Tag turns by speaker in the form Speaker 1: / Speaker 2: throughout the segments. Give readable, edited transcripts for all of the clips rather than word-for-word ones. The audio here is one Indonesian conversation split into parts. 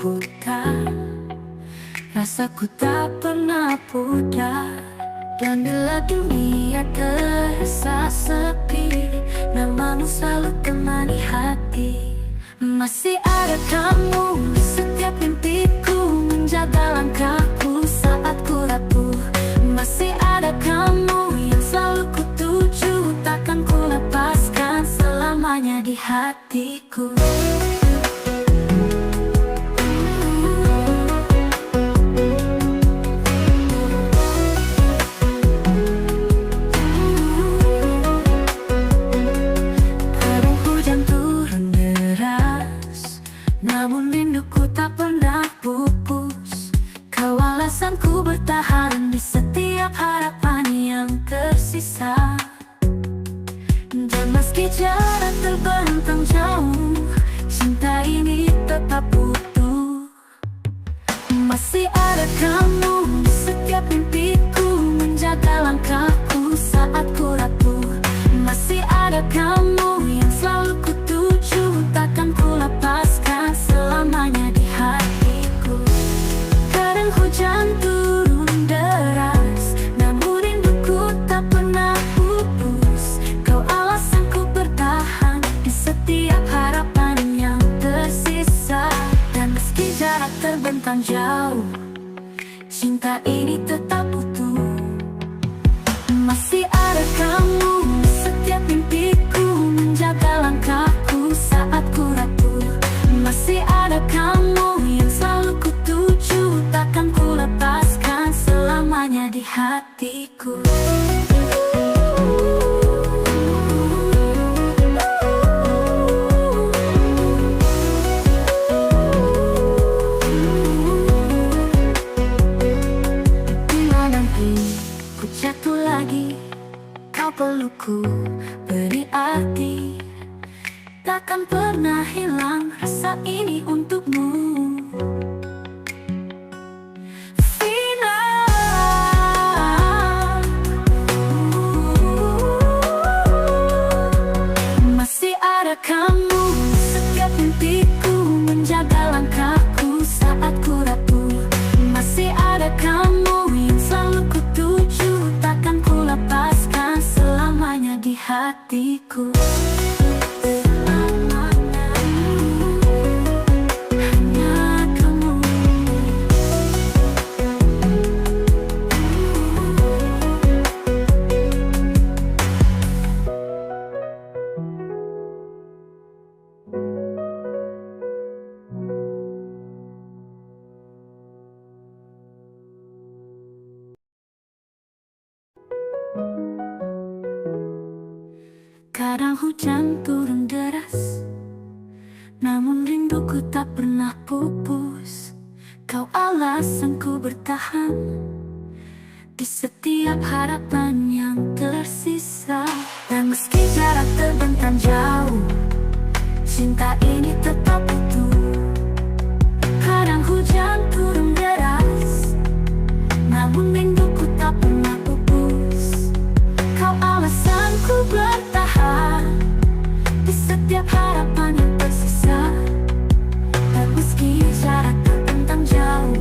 Speaker 1: pudar. Rasaku tak pernah pudar. Dan bila dunia terasa sepi, namamu selalu temani hati. Masih ada kamu di setiap mimpiku, menjaga langkahku saat ku rapuh. Masih ada kamu yang selalu ku tuju, takkan ku lepaskan selamanya di hatiku. Namun rinduku tak pernah pupus. Kau alasanku bertahan di setiap harapan yang tersisa. Dan meski jarak terbentang jauh, cinta ini tetap utuh. Masih ada kamu di setiap mimpiku, menjaga langkahku saat ku rapuh. Masih ada kamu yang selalu ku tuju, takkan ku lepaskan selamanya di hatiku. Kadang hujan turun deras, namun rinduku tak pernah pupus. Kau alasanku bertahan di setiap harapan yang tersisa. Dan meski jarak terbentang jauh, cinta ini tetap utuh. Masih ada kamu di setiap mimpiku, menjaga langkahku saat ku rapuh. Masih ada kamu yang selalu ku tuju, takkan ku lepaskan selamanya di hatiku. Bila nanti ku jatuh lagi, kau pelukku beri arti. Takkan pernah hilang rasa ini untukmu. Vina, masih ada kamu di setiap mimpiku, menjaga langkahku saat ku rapuh. Masih ada kamu yang selalu ku tuju, takkan ku lepaskan selamanya di hatiku. Kadang hujan turun deras, namun rinduku tak pernah pupus. Kau alasanku bertahan di setiap harapan yang tersisa. Dan meski jarak terbentang jauh, cinta ini tetap utuh. Kadang hujan turun deras, namun rinduku tak pernah pupus. Kau alasanku bertahan di setiap harapan yang tersisa. Dan meski jarak terbentang jauh,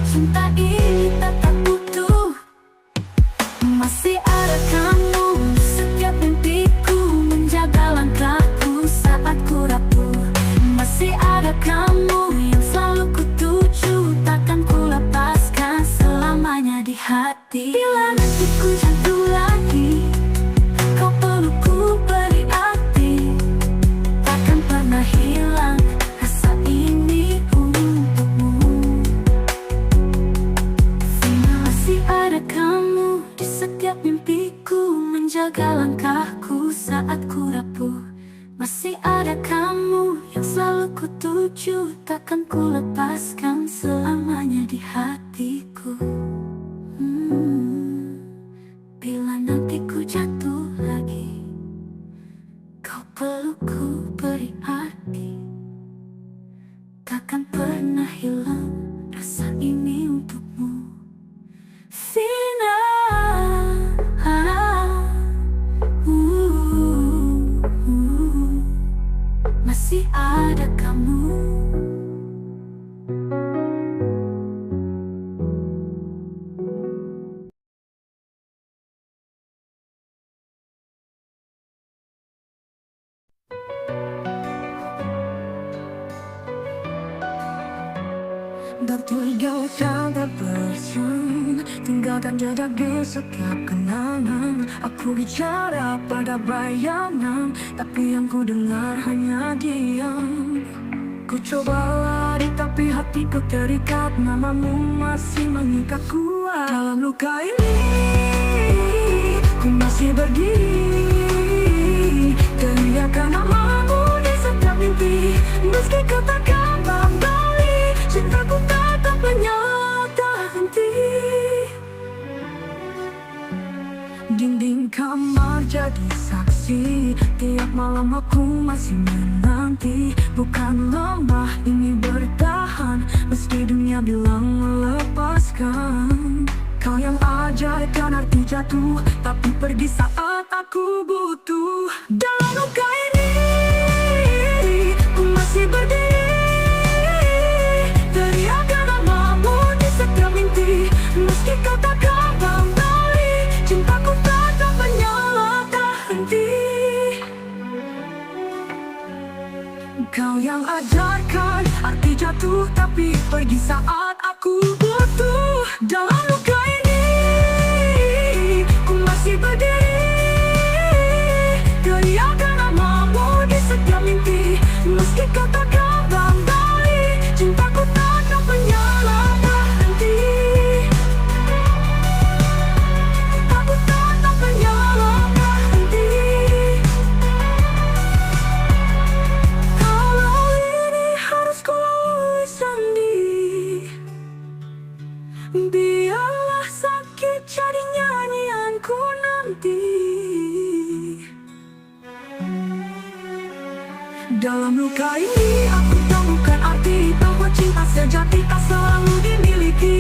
Speaker 1: cinta ini tetap utuh. Masih ada kamu di setiap mimpiku, menjaga langkahku saat ku rapuh. Masih ada kamu yang selalu ku tuju, takkan ku lepaskan selamanya di hati. Bila nanti ku jatuh lagi, kau pelukku beri arti. Takkan pernah hilang rasa ini untukmu. Masih ada kamu di setiap mimpiku, menjaga langkahku saat ku rapuh. Masih ada kamu yang selalu ku tuju, takkan ku lepaskan selamanya di hatiku. Bila nanti ku jatuh lagi, kau pelukku beri arti. Takkan pernah hilang rasa ini untukmu. Vina, masih ada kamu Dan tinggalkan tak bersun, tinggalkan jejak di setiap kenangan. Aku bicara pada bayangan, tapi yang ku dengar hanya diam. Ku coba lari tapi hatiku terikat, namamu masih mengikat kuat. Dalam luka ini ku masih berdiri, teriakan namamu di setiap mimpi. Meski kau takkan kembali, cintaku tetap menyala tak henti. Dinding kamar jadi saksi, tiap malam aku masih menanti. Bukan lemah, ini bertahan, meski dunia bilang melepaskan. Kau yang ajaib kan arti jatuh, tapi pergi saat aku butuh. Dalam luka ini ku masih berdiri, teriakan namamu di setiap mimpi. Meski kau takkan kembali, cintaku tetap menyala tak henti. Kau yang ajarkan arti jatuh, tapi pergi saat aku butuh. Dalam luka ini ku masih berdiri, teriakan namamu di setiap mimpi. Meski kau takkan kembali, cintaku tetap menyala tak henti. Aku tetap menyala tak henti. Kalau ini harus ku lalui sendiri, biarlah sakit jadi nyanyianku nanti. Dalam luka ini aku temukan arti bahwa cinta sejati tak selalu dimiliki,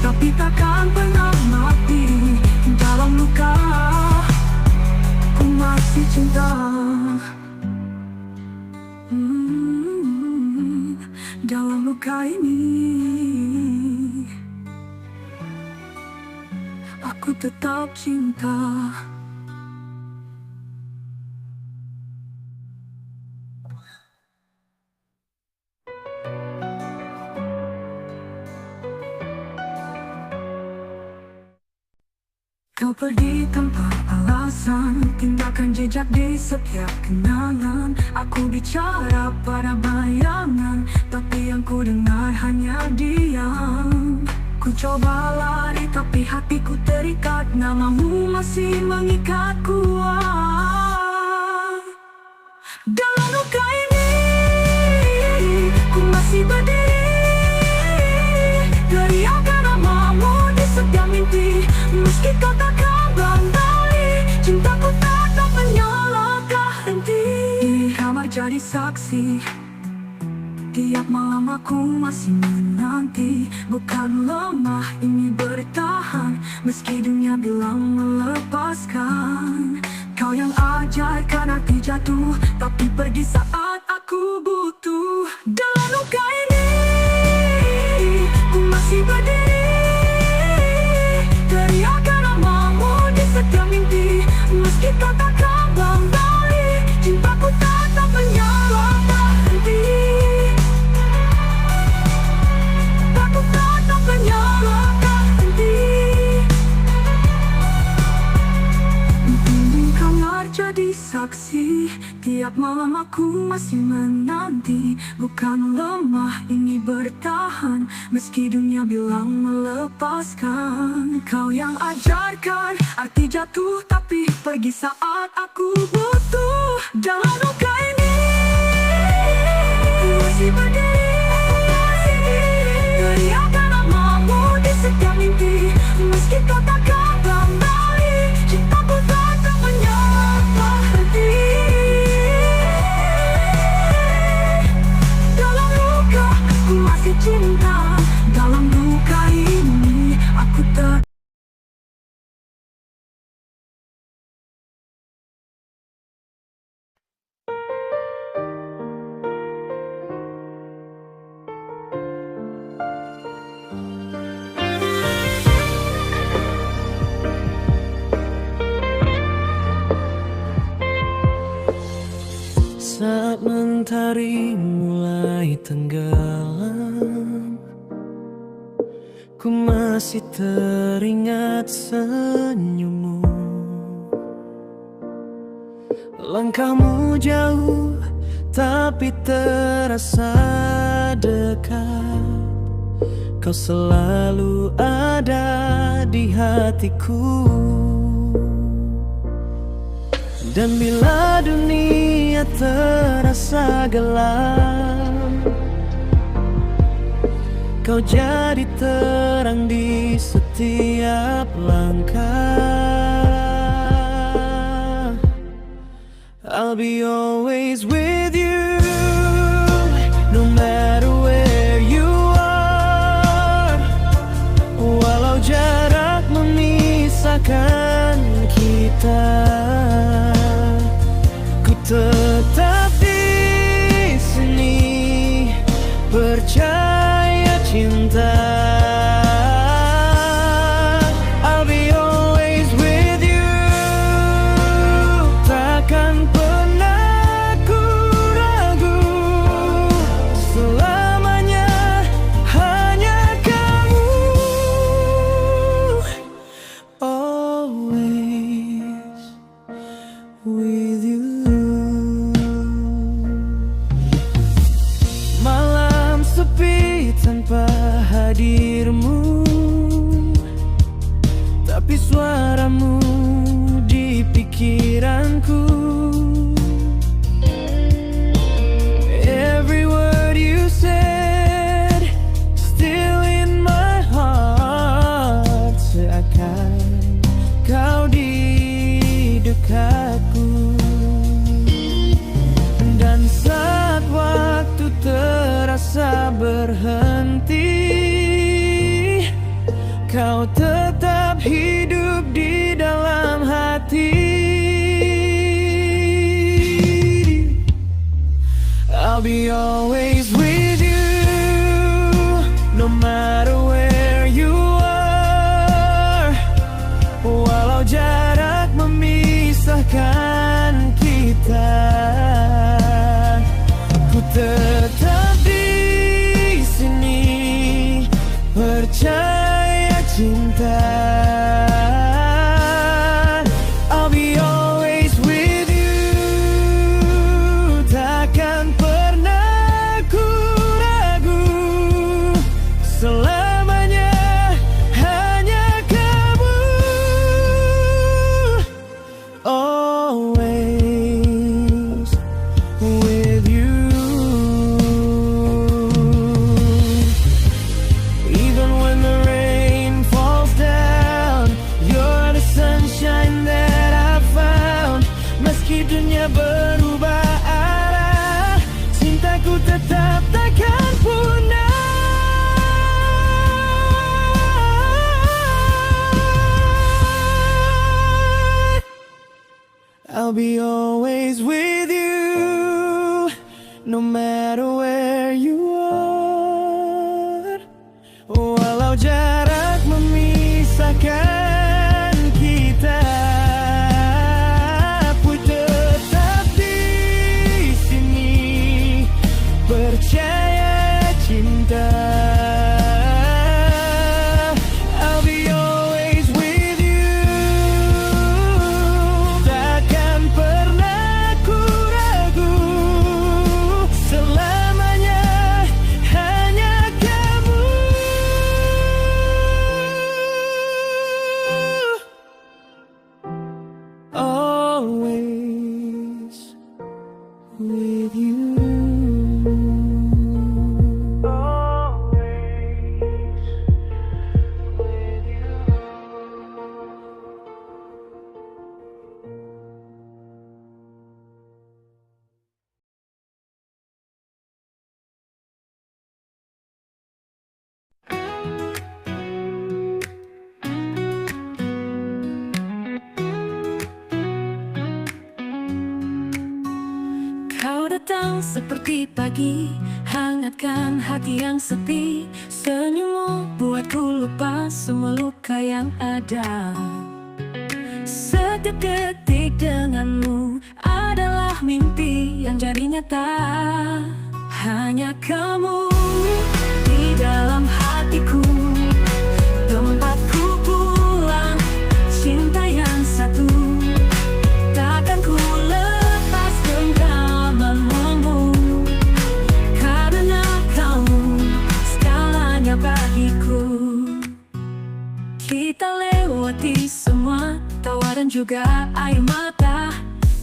Speaker 1: tapi takkan pernah mati. Dalam luka ku masih cinta. Dalam luka ini aku tetap cinta. Kau pergi tanpa alasan, tinggalkan jejak di setiap kenangan. Aku bicara pada bayangan, tapi yang ku dengar hanya diam. Ku coba lari tapi hatiku terikat, namamu masih mengikat kuat. Dalam luka ini ku masih berdiri, teriakan namamu di setiap mimpi. Meski kau takkan kembali, cintaku tetap menyala tak henti. Di kamar jadi saksi, tiap malam aku masih menanti. Bukan lemah, ini bertahan, meski dunia bilang melepaskan. Kau yang ajaib kan arti jatuh, tapi pergi saat aku butuh. Dalam luka ini ku masih berdiri, teriakan namamu di setiap mimpi. Meski kau takkan kembali, cintaku tetap menyala tak henti. Aku tetap menyala tak henti. Dinding kamar jadi saksi, tiap malam aku masih menanti. Bukan lemah, ini bertahan, meski dunia bilang melepaskan. Kau yang ajarkan arti jatuh, tapi pergi saat aku butuh. Dalam luka ini ku masih berdiri, teriakan namamu di setiap mimpi. Meski kau takkan kembali, cintaku tetap menyala tak henti. Dalam luka ku masih cinta, dalam luka ini aku tetap.
Speaker 2: Saat mentari mulai tenggelam, Ku masih teringat senyummu. Langkahmu jauh tapi terasa dekat. Kau selalu ada di hatiku. Dan bila dunia terasa gelap, kau jadi terang di setiap langkah. I'll be always with you, no matter where you are. Walau jarak memisahkan kita, ku tetap di sini, percaya cinta. I'll be always with you, takkan pernah ku ragu. Selamanya hanya kamu, always with you. Malam sepi tanpa hadirmu, tapi suaramu di pikiranku. Every word you said still in my heart, seakan kau di dekatku. Dan saat waktu terasa berhenti, kau tetap hidup di dalam hati. I'll be always with you, no matter where you are. Walau jarak memisahkan kita, ku tetap di sini, percaya cinta. I'll be always with you, takkan pernah ku ragu. Selamanya hanya kamu, always with you. Even when the rain falls down, you're the sunshine that I found. Meski dunia berubah arah, cintaku tetap takkan punah. I'll be always with you, no matter where you are. Walau jarak memisahkan kita, ku tetap di sini, percaya cinta. I'll be always with you, takkan pernah ku ragu. Selamanya hanya kamu, always with you.
Speaker 1: Kau datang seperti pagi, hangatkan hati yang sepi. Senyummu buatku lupa semua luka yang ada. Setiap detik denganmu adalah mimpi yang jadi nyata. Hanya kamu di dalam hatiku, lewati semua tawa dan juga air mata.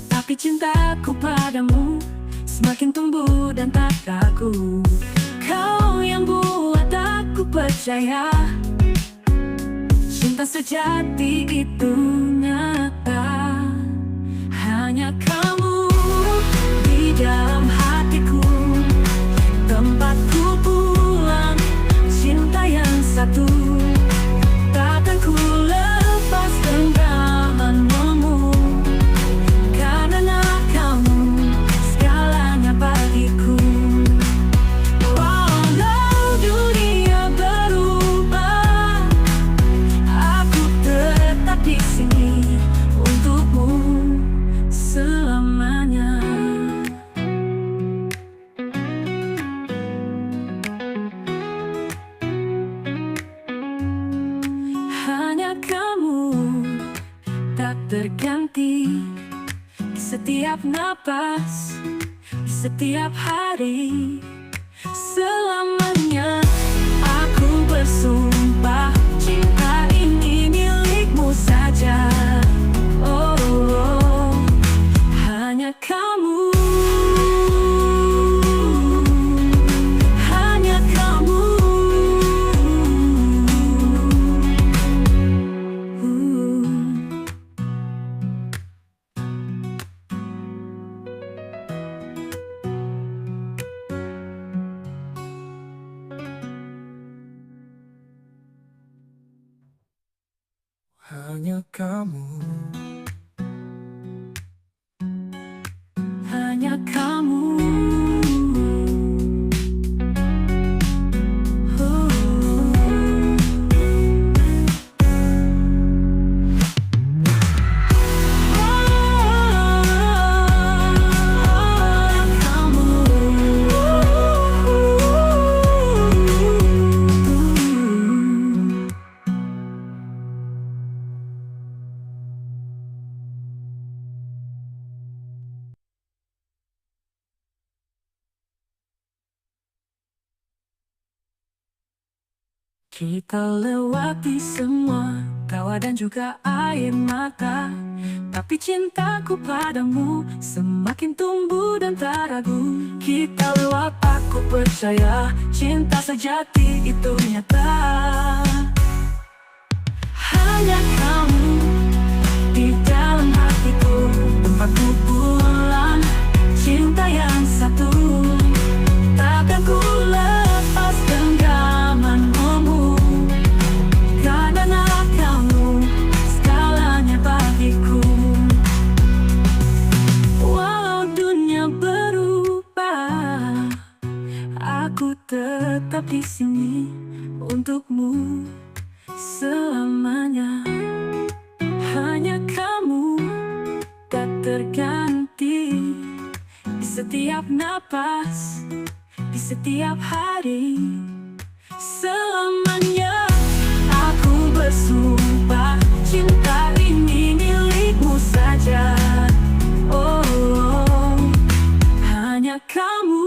Speaker 1: Tapi cintaku padamu semakin tumbuh dan tak ragu. Kau yang buat aku percaya, cinta sejati itu nyata. Hanya kamu di dalam hatiku, tempatku pulang, cinta yang satu. Takkan ku lepas genggamanmu, karena kamu segalanya bagiku. Walau dunia berubah, aku tetap di sini untukmu selamanya. Hanya kamu tak terganti di setiap napas, di setiap hari. Selamanya aku bersumpah, cinta ini milikmu saja. Oh, oh, hanya kamu, hanya kamu.
Speaker 2: Hanya kamu,
Speaker 1: Hanya kamu. Kita lewati semua tawa dan juga air mata, tapi cintaku padamu semakin tumbuh dan tak ragu. Kita lewat, aku percaya, cinta sejati itu nyata. Hanya kamu di dalam hatiku, tempatku pulang, cinta yang satu. Takkan ku lepas genggamanmu, karena kamu segalanya bagiku. Walau dunia berubah, aku tetap di sini untukmu selamanya. Hanya kamu tak terganti di setiap napas, di setiap hari. Selamanya aku bersumpah, cinta ini milikmu saja. Oh, oh, hanya kamu.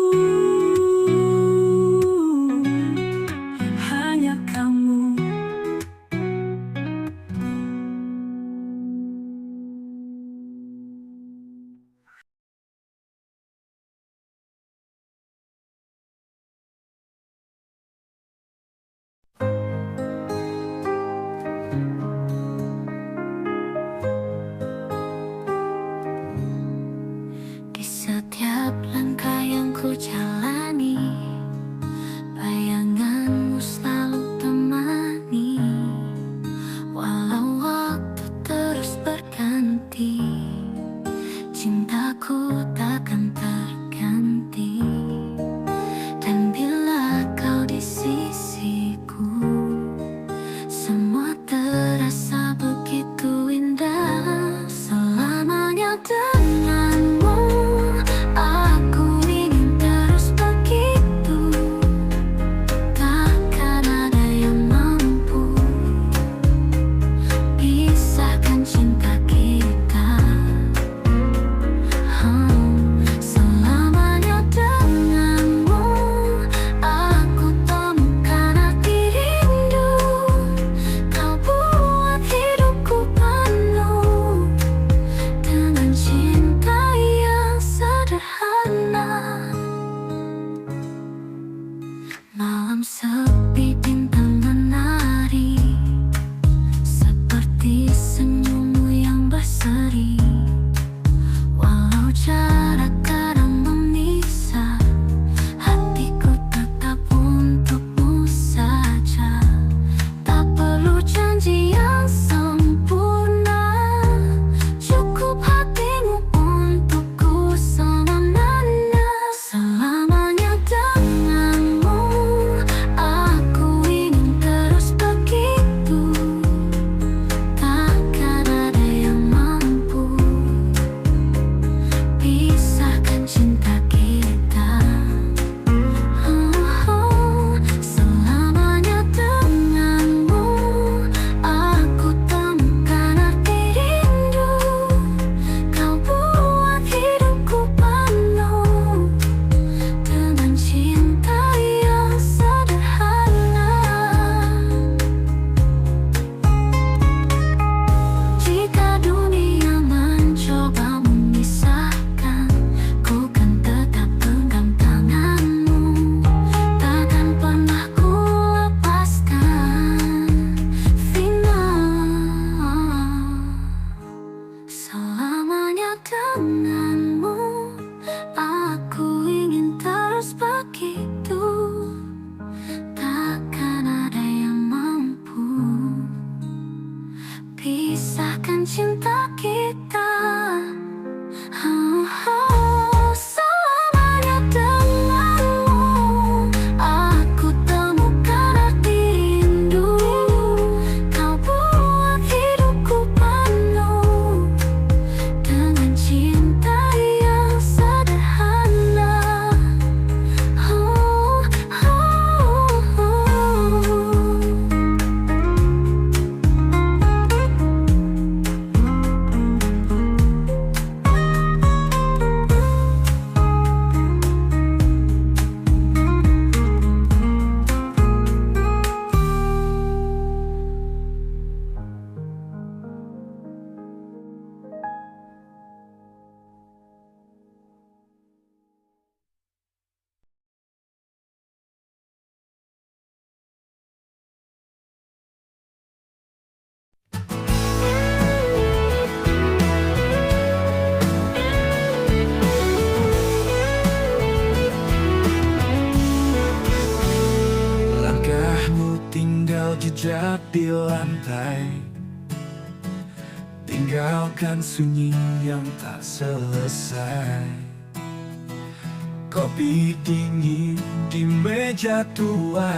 Speaker 2: jejak di lantai, tinggalkan sunyi yang tak selesai. Kopi dingin di meja tua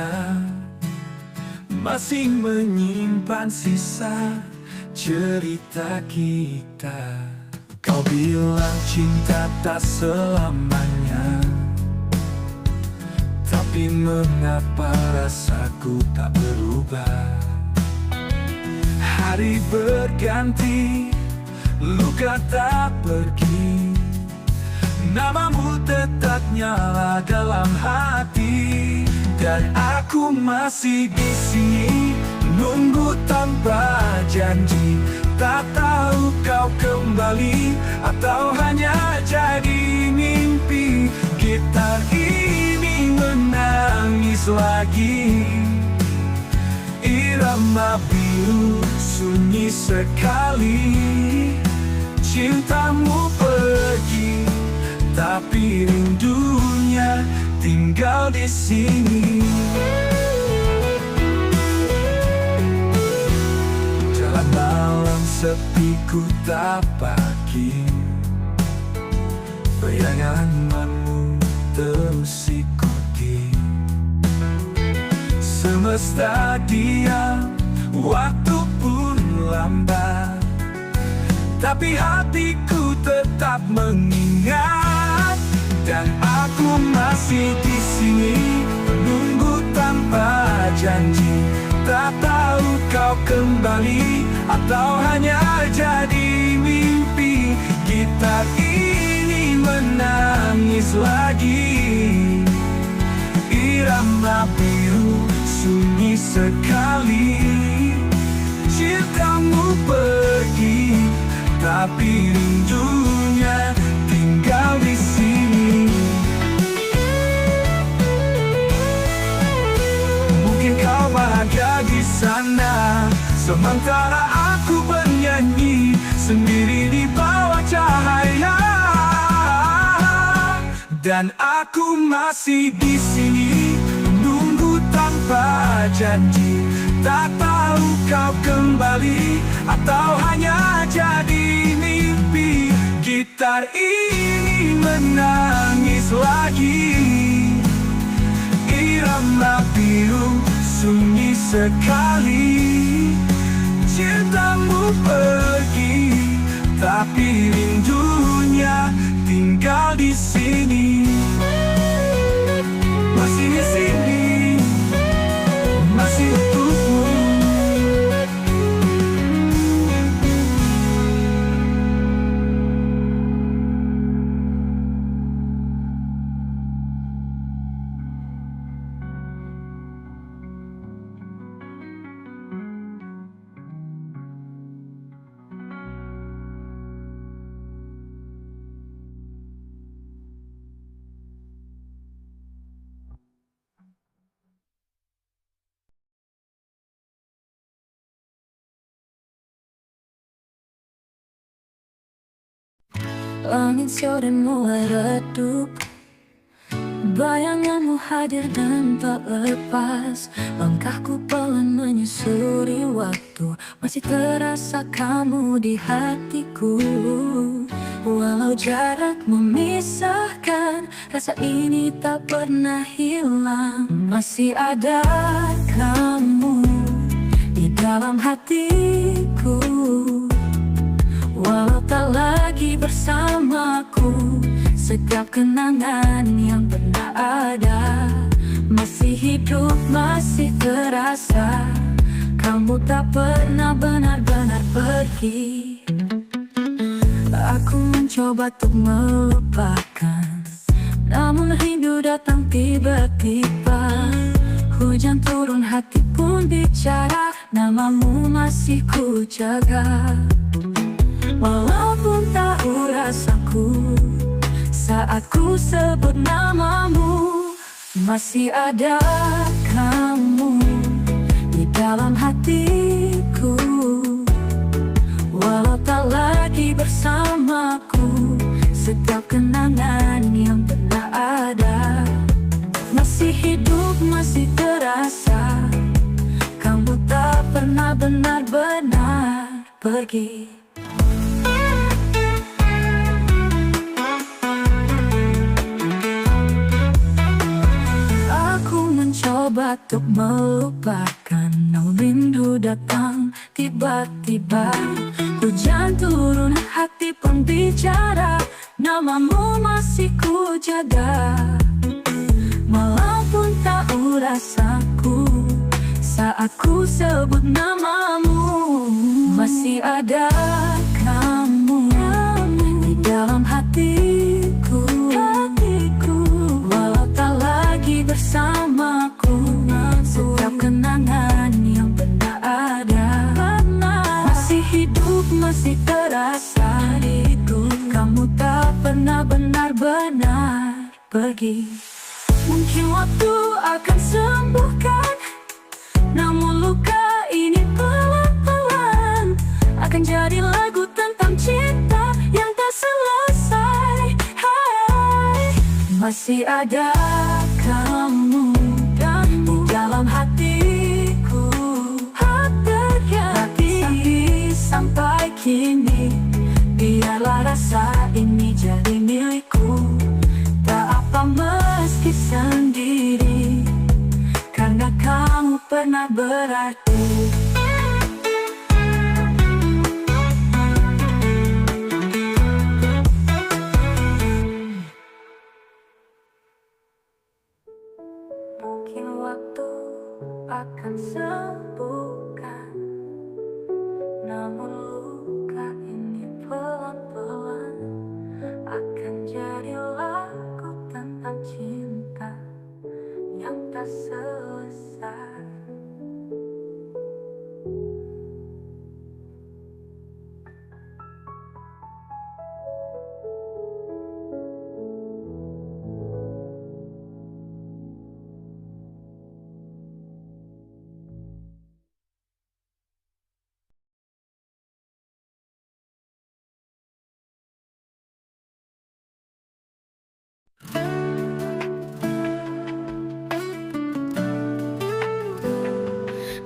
Speaker 2: masih menyimpan sisa cerita kita. Kau bilang cinta tak selamanya, tapi mengapa rasaku tak berubah? Hari berganti, luka tak pergi, namamu tetap nyala dalam hati. Dan aku masih di sini, nunggu tanpa janji. Tak tahu kau kembali atau hanya jadi mimpi. Gitar ini menangis lagi, irama biru sunyi sekali. Cintamu pergi, tapi rindunya tinggal di sini. Jalan malam sepi ku tapaki, bayanganmu terus ikuti. Semesta diam, waktu pun lambat, tapi hatiku tetap mengingat. Dan aku masih di sini, menunggu tanpa janji. Tak tahu kau kembali atau hanya jadi mimpi. Gitar ini menangis lagi, irama biru sunyi sekali. Cintamu pergi, tapi rindunya tinggal di sini. Mungkin kau bahagia di sana, sementara aku bernyanyi sendiri di bawah cahaya. Dan aku masih di sini, menunggu tanpa janji. Tak tahu kau kembali atau hanya jadi mimpi. Gitar ini menangis lagi, irama biru sunyi sekali. Cintamu pergi, tapi rindunya tinggal di sini. Masih di sini, masih untukmu.
Speaker 1: Langit sore mulai redup, bayanganmu hadir dan tak lepas. Langkahku pelan menyusuri waktu, masih terasa kamu di hatiku. Walau jarak memisahkan, rasa ini tak pernah hilang. Masih ada kamu di dalam hatiku. Walau tak lagi bersamaku, setiap kenangan yang pernah ada masih hidup, masih terasa. Kamu tak pernah benar-benar pergi. Aku mencoba untuk melupakan, namun rindu datang tiba-tiba. Hujan turun, hati pun bicara, namamu masih ku jaga. Walaupun tahu rasaku saat ku sebut namamu, masih ada kamu di dalam hatiku. Walau tak lagi bersamaku, setiap kenangan yang pernah ada masih hidup, masih terasa. Kamu benar-benar pergi. Aku mencoba untuk melupakan, namun rindu datang tiba-tiba. Hujan turun, hati pun bicara, namamu masih ku jaga. Malam pun tahu rasaku saat ku sebut namamu. Masih ada kamu di dalam hatiku, walau tak lagi bersamaku. Setiap kenangan yang pernah ada masih hidup, masih terasa diriku. Kamu tak pernah benar-benar pergi. Mungkin waktu akan sembuhkan, namun luka ini pelan-pelan akan jadi lagu tentang cinta yang tak selesai. Hai, masih ada kamu di dalam hatiku, hati sampai kini. Biarlah rasa ini jadi milikku, tak apa meski sendiri, karena kamu pernah berarti. Mungkin waktu akan sembuhkan, namun luka ini pelan-pelan akan jadi lagu tentang cinta yang tak selesai.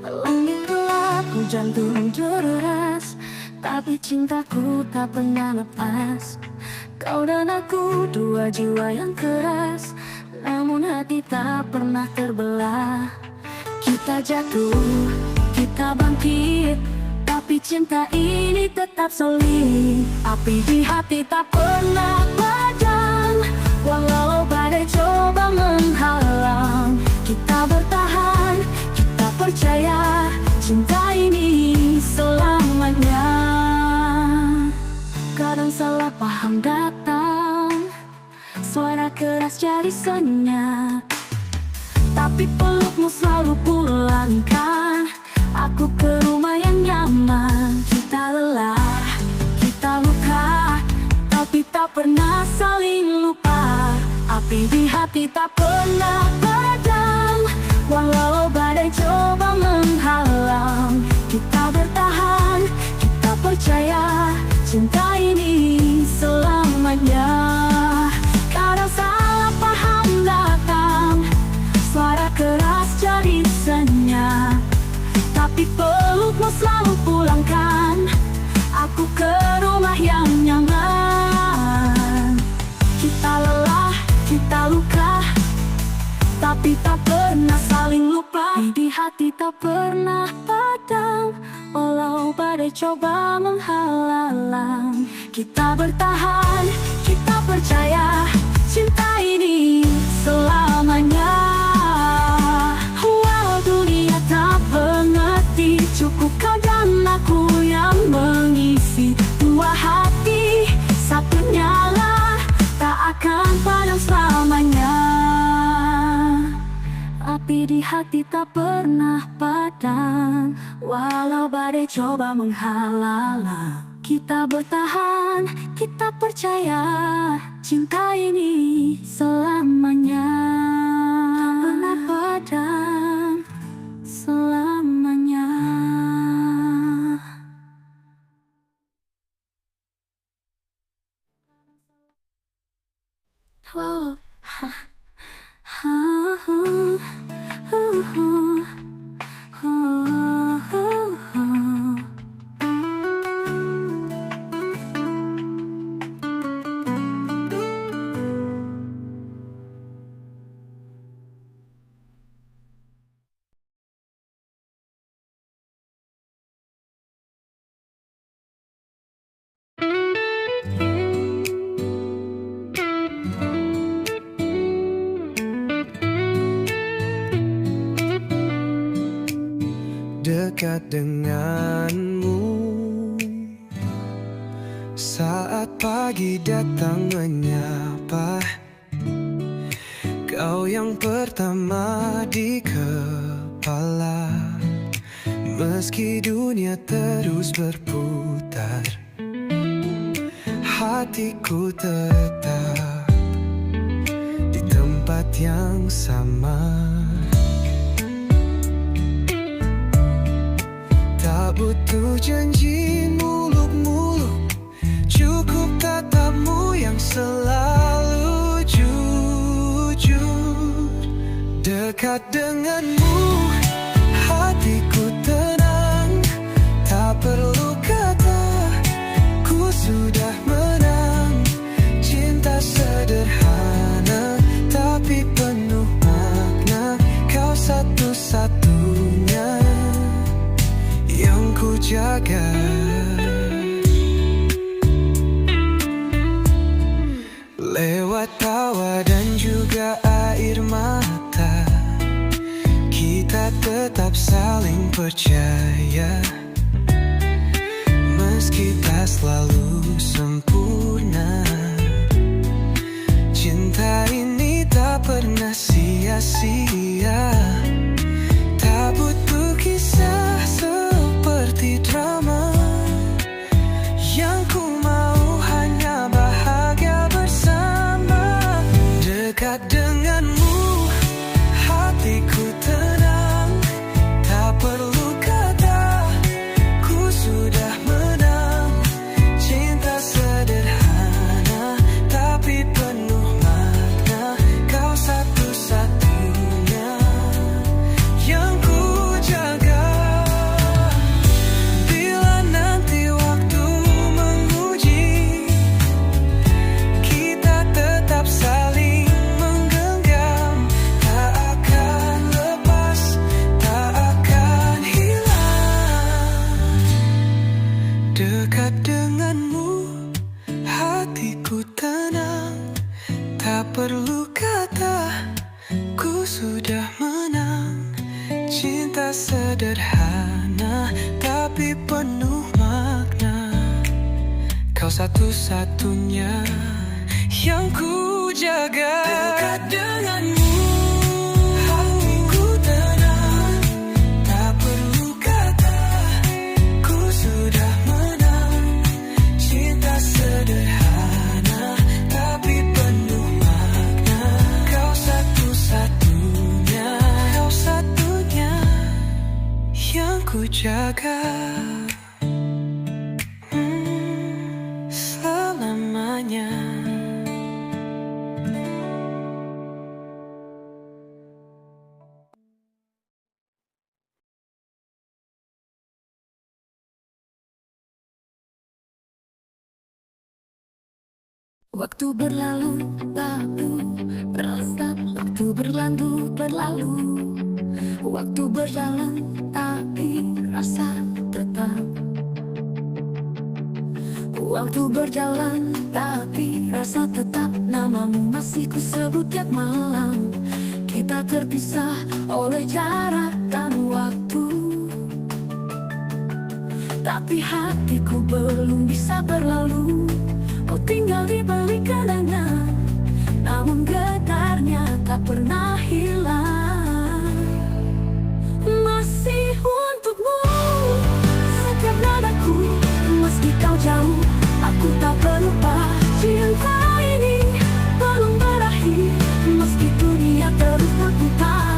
Speaker 1: Langit gelap, hujan turun deras, tapi cintaku tak pernah lepas. Kau dan aku dua jiwa yang keras, namun hati tak pernah terbelah. Kita jatuh, kita bangkit, tapi cinta ini tetap solid. Api di hati tak pernah padam, walau badai coba menghalang. Kita bertahan, kita percaya cinta ini selamanya. Kadang salah paham datang, suara keras jadi senyap, tapi pelukmu selalu pulangkan aku ke rumah yang nyaman. Kita lelah, kita luka, tapi tak pernah saling lupa. Api di hati tak pernah padam, walau badai coba menghalang. Kita bertahan, kita percaya cinta ini selamanya. Kadang salah paham datang, suara keras jadi senyap, tapi pelukmu selalu pulangkan aku ke rumah yang nyaman. Kita lelah, kita luka, tapi tak pernah saling lupa. Di hati tak pernah padam, walau badai coba menghalang. Kita bertahan, kita percaya cinta ini selamanya. Walau dunia tak mengerti, cukup kau dan aku yang mengisi. Dua hati, satu nyala, tak akan padam selamanya. Api di hati tak pernah padam, walau badai coba menghalang. Kita bertahan, kita percaya cinta ini selamanya. Tak pernah padam selamanya. Oh, ha, ha, ha, ha, ha, ha, ha.
Speaker 2: dekat denganmu. Saat pagi datang menyapa, kau yang pertama di kepala. Meski dunia terus berputar, hatiku tetap di tempat yang sama. Tak butuh janji muluk-muluk, cukup tatapmu yang selalu jujur. Dekat denganmu, hatiku tenang, tak perlu kata, ku sudah menang. Cinta sederhana, tapi penuh makna. Kau satu-satunya yang ku jaga. Lewat tawa dan juga air mata, kita tetap saling percaya. Meski tak selalu sempurna, cinta ini tak pernah sia-sia. Tak butuh kisah seperti drama, yang ku mau hanya bahagia bersama. Dekat denganmu, hatiku tenang, tak perlu kata, ku sudah menang. Cinta sederhana, tapi penuh makna. Kau satu-satunya yang ku jaga. Bila nanti waktu menguji, kita tetap saling menggenggam. Tak akan lepas, tak akan hilang. Dekat denganmu, hatiku tenang, tak perlu kata, ku sudah menang. Cinta sederhana, tapi penuh makna. Kau satu-satunya yang ku jaga. Dekat denganmu, hatiku tenang, tak perlu kata, ku sudah menang. Cinta sederhana, tapi penuh makna. Kau satu-satunya, kau satunya yang ku jaga. Selamanya.
Speaker 1: Waktu berlalu, lalu berasa. Waktu berlalu. Waktu berjalan, tapi rasa tetap. Waktu berjalan, tapi rasa tetap. Namamu masih ku sebut tiap malam. Kita terpisah oleh jarak dan waktu, tapi hatiku belum bisa berlalu. Kau tinggal di balik kenangan, namun getarnya tak pernah hilang. Masih untukmu setiap nadaku, meski kau jauh, aku tak pelupa. Cinta ini belum berakhir, meski dunia terus berputar.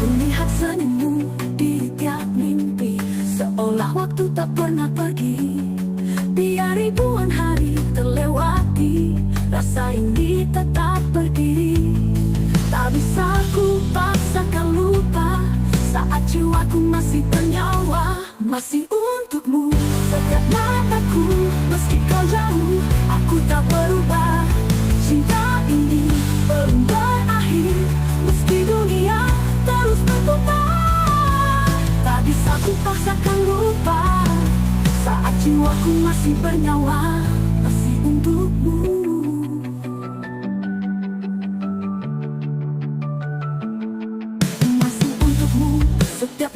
Speaker 1: Kulihat senyummu di tiap mimpi, seolah waktu tak pernah pergi. Biar ribuan hari terlewati, rasa ini tetap berdiri. Tak bisa ku paksakan lupa, saat jiwaku masih bernyawa. Masih untukmu setiap mataku, meski kau jauh, aku tak berubah. Cinta ini belum berakhir, meski dunia terus berputar. Tak bisa ku paksakan lupa, saat jiwaku masih bernyawa. Masih untukmu.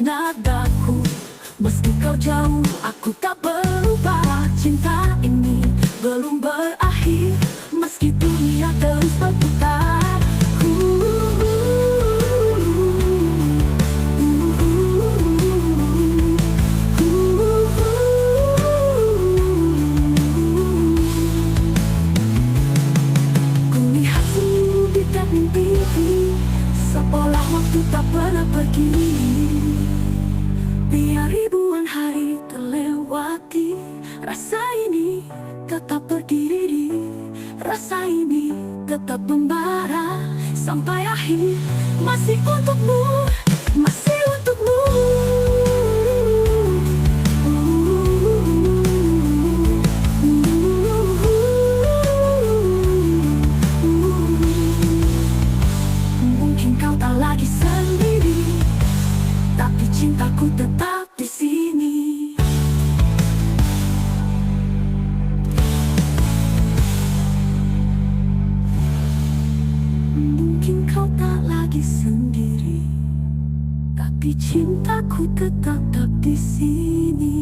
Speaker 1: nadaku. Meski kau jauh, aku tak berubah. Cinta ini belum berakhir, meski dunia terus berputar. Kulihat senyum di tiap mimpi, seolah waktu tak pernah pergi. Biar ribuan hari terlewati, rasa ini tetap berdiri. Rasa ini tetap membara sampai akhir. Masih untukmu, masih untukmu. Mungkin kau tak lagi sendiri, tapi cintaku tetap di sini. Mungkin kau tak lagi sendiri, tapi cintaku tetap di sini.